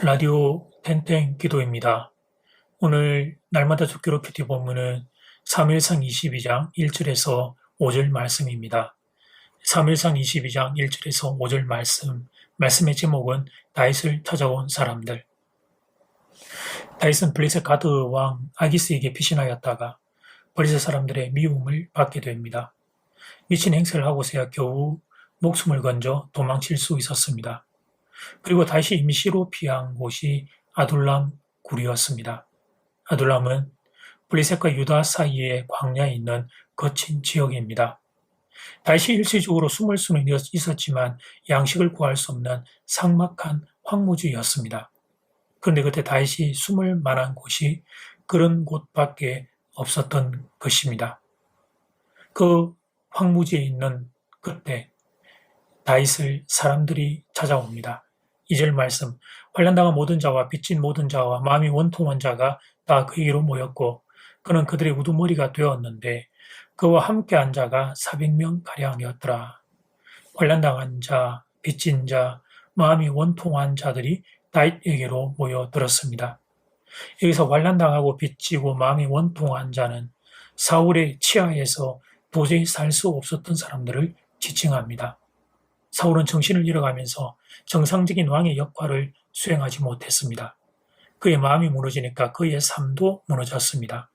라디오 땡땡 기도입니다. 오늘 날마다 죽기로 큐티 본문은 사무엘상 22장 1절에서 5절 말씀입니다. 사무엘상 22장 1절에서 5절 말씀의 제목은 다윗을 찾아온 사람들. 다윗은 블레셋 가드 왕 아기스에게 피신하였다가 블레셋 사람들의 미움을 받게 됩니다. 미친 행세를 하고서야 겨우 목숨을 건져 도망칠 수 있었습니다. 그리고 다시 이미 시로 피한 곳이 아둘람 굴이었습니다. 아둘람은 블레셋과 유다 사이의 광야에 있는 거친 지역입니다. 다시 일시적으로 숨을 수는 있었지만 양식을 구할 수 없는 삭막한 황무지였습니다. 그런데 그때 다시 숨을 만한 곳이 그런 곳밖에 없었던 것입니다. 그 황무지에 있는 그때 다윗을 사람들이 찾아옵니다. 2절 말씀, 환난당한 모든 자와 빚진 모든 자와 마음이 원통한 자가 다 그에게로 모였고 그는 그들의 우두머리가 되었는데 그와 함께한 자가 400명가량이었더라. 환난당한 자, 빚진 자, 마음이 원통한 자들이 다윗에게로 모여들었습니다. 여기서 환난당하고 빚지고 마음이 원통한 자는 사울의 치하에서 도저히 살 수 없었던 사람들을 지칭합니다. 사울은 정신을 잃어가면서 정상적인 왕의 역할을 수행하지 못했습니다. 그의 마음이 무너지니까 그의 삶도 무너졌습니다.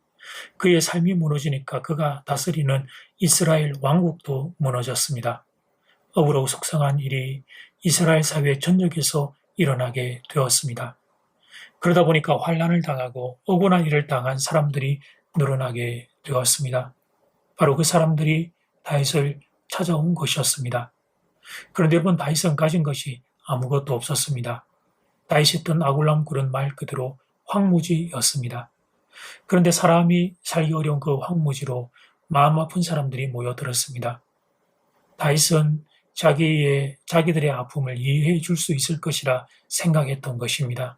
그의 삶이 무너지니까 그가 다스리는 이스라엘 왕국도 무너졌습니다. 억울하고 속상한 일이 이스라엘 사회 전역에서 일어나게 되었습니다. 그러다 보니까 환난을 당하고 억울한 일을 당한 사람들이 늘어나게 되었습니다. 바로 그 사람들이 다윗을 찾아온 것이었습니다. 그런데 여러분, 다윗은 가진 것이 아무것도 없었습니다. 다윗이 있던 아굴람 굴은 말 그대로 황무지였습니다. 그런데 사람이 살기 어려운 그 황무지로 마음 아픈 사람들이 모여들었습니다. 다윗은 자기들의 아픔을 이해해 줄 수 있을 것이라 생각했던 것입니다.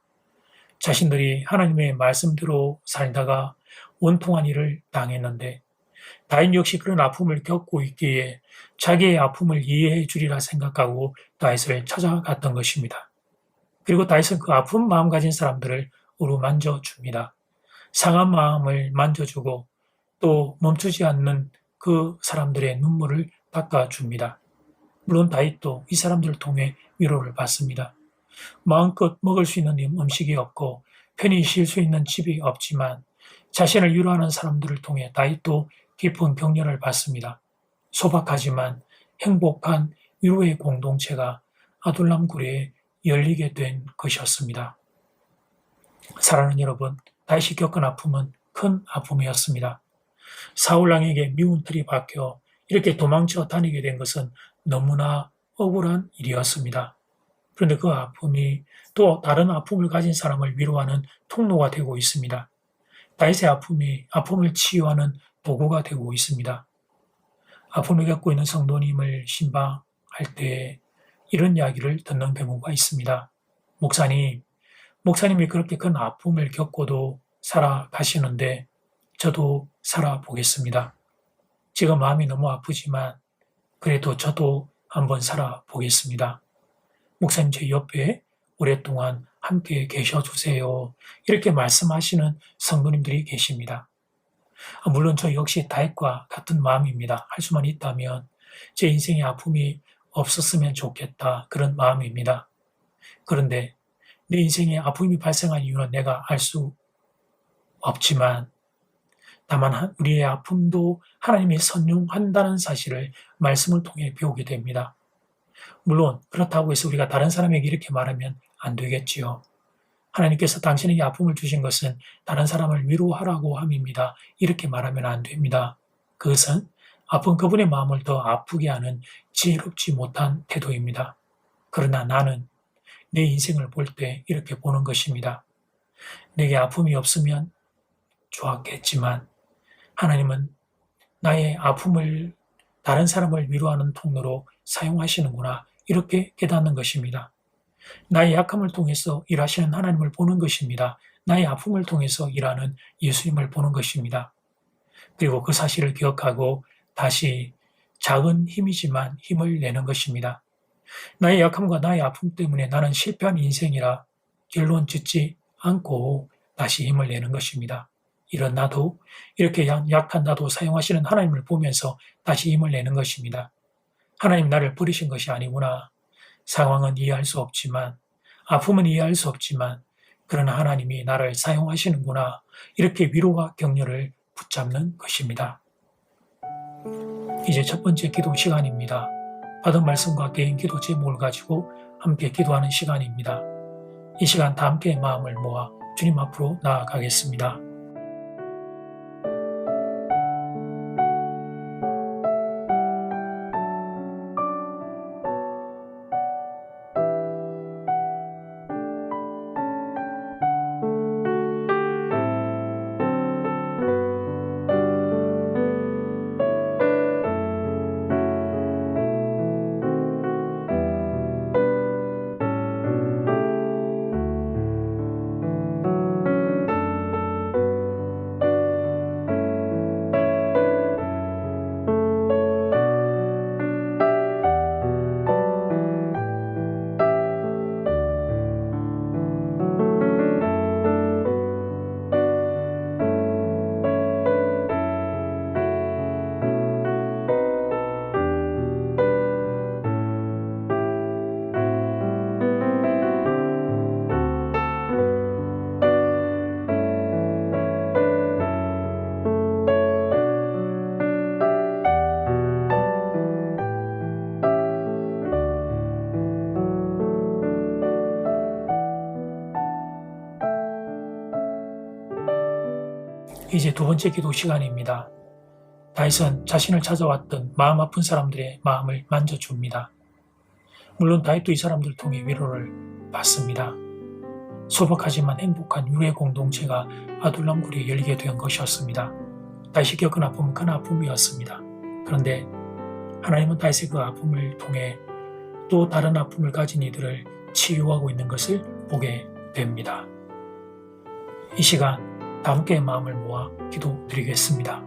자신들이 하나님의 말씀대로 살다가 원통한 일을 당했는데 다윗 역시 그런 아픔을 겪고 있기에 자기의 아픔을 이해해 주리라 생각하고 다윗을 찾아갔던 것입니다. 그리고 다윗은 그 아픈 마음 가진 사람들을 어루만져 줍니다. 상한 마음을 만져주고 또 멈추지 않는 그 사람들의 눈물을 닦아줍니다. 물론 다윗도 이 사람들을 통해 위로를 받습니다. 마음껏 먹을 수 있는 음식이 없고 편히 쉴 수 있는 집이 없지만 자신을 위로하는 사람들을 통해 다윗도 깊은 격려를 받습니다. 소박하지만 행복한 위로의 공동체가 아둘람 굴에 열리게 된 것이었습니다. 사랑하는 여러분, 다윗이 겪은 아픔은 큰 아픔이었습니다. 사울왕에게 미운 틀이 박혀 이렇게 도망쳐 다니게 된 것은 너무나 억울한 일이었습니다. 그런데 그 아픔이 또 다른 아픔을 가진 사람을 위로하는 통로가 되고 있습니다. 다윗의 아픔을 치유하는 도구가 되고 있습니다. 아픔을 겪고 있는 성도님을 신방할 때 이런 이야기를 듣는 경우가 있습니다. 목사님이 그렇게 큰 아픔을 겪고도 살아가시는데 저도 살아보겠습니다. 지금 마음이 너무 아프지만 그래도 저도 한번 살아보겠습니다. 목사님, 제 옆에 오랫동안 함께 계셔주세요. 이렇게 말씀하시는 성도님들이 계십니다. 물론 저 역시 다윗과 같은 마음입니다. 할 수만 있다면 제 인생의 아픔이 없었으면 좋겠다, 그런 마음입니다. 그런데 내 인생에 아픔이 발생한 이유는 내가 알 수 없지만 다만 우리의 아픔도 하나님이 선용한다는 사실을 말씀을 통해 배우게 됩니다. 물론 그렇다고 해서 우리가 다른 사람에게 이렇게 말하면 안 되겠지요. 하나님께서 당신에게 아픔을 주신 것은 다른 사람을 위로하라고 함입니다. 이렇게 말하면 안 됩니다. 그것은 아픈 그분의 마음을 더 아프게 하는 지혜롭지 못한 태도입니다. 그러나 나는 내 인생을 볼 때 이렇게 보는 것입니다. 내게 아픔이 없으면 좋았겠지만 하나님은 나의 아픔을 다른 사람을 위로하는 통로로 사용하시는구나, 이렇게 깨닫는 것입니다. 나의 약함을 통해서 일하시는 하나님을 보는 것입니다. 나의 아픔을 통해서 일하는 예수님을 보는 것입니다. 그리고 그 사실을 기억하고 다시 작은 힘이지만 힘을 내는 것입니다. 나의 약함과 나의 아픔 때문에 나는 실패한 인생이라 결론 짓지 않고 다시 힘을 내는 것입니다. 이런 나도, 이렇게 약한 나도 사용하시는 하나님을 보면서 다시 힘을 내는 것입니다. 하나님 나를 버리신 것이 아니구나. 상황은 이해할 수 없지만, 아픔은 이해할 수 없지만, 그러나 하나님이 나를 사용하시는구나. 이렇게 위로와 격려를 붙잡는 것입니다. 이제 첫 번째 기도 시간입니다. 받은 말씀과 개인 기도 제목을 가지고 함께 기도하는 시간입니다. 이 시간 다 함께 마음을 모아 주님 앞으로 나아가겠습니다. 이제 두 번째 기도 시간입니다. 다윗은 자신을 찾아왔던 마음 아픈 사람들의 마음을 만져줍니다. 물론 다윗도 이 사람들을 통해 위로를 받습니다. 소박하지만 행복한 유래 공동체가 아둘람굴에 열리게 된 것이었습니다. 다윗이 겪은 아픔은 큰 아픔이었습니다. 그런데 하나님은 다윗의 그 아픔을 통해 또 다른 아픔을 가진 이들을 치유하고 있는 것을 보게 됩니다. 이 시간 다 함께 마음을 모아 기도드리겠습니다.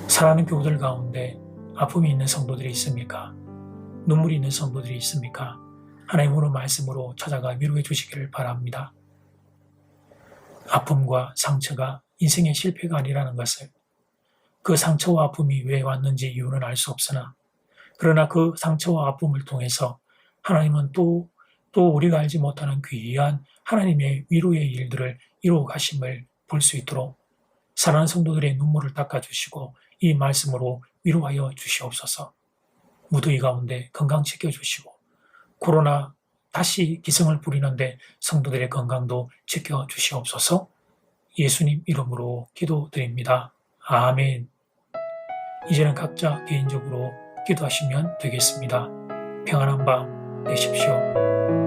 사랑하는 교우들 가운데 아픔이 있는 성도들이 있습니까? 눈물이 있는 성도들이 있습니까? 하나님의 말씀으로 찾아가 위로해 주시기를 바랍니다. 아픔과 상처가 인생의 실패가 아니라는 것을, 그 상처와 아픔이 왜 왔는지 이유는 알 수 없으나, 그러나 그 상처와 아픔을 통해서 하나님은 또 우리가 알지 못하는 귀한 하나님의 위로의 일들을 이루어 가심을 볼 수 있도록 사랑하는 성도들의 눈물을 닦아주시고 이 말씀으로 위로하여 주시옵소서. 무더위 가운데 건강 지켜주시고 코로나 다시 기승을 부리는데 성도들의 건강도 지켜주시옵소서. 예수님 이름으로 기도드립니다. 아멘. 이제는 각자 개인적으로 기도하시면 되겠습니다. 평안한 밤 되십시오.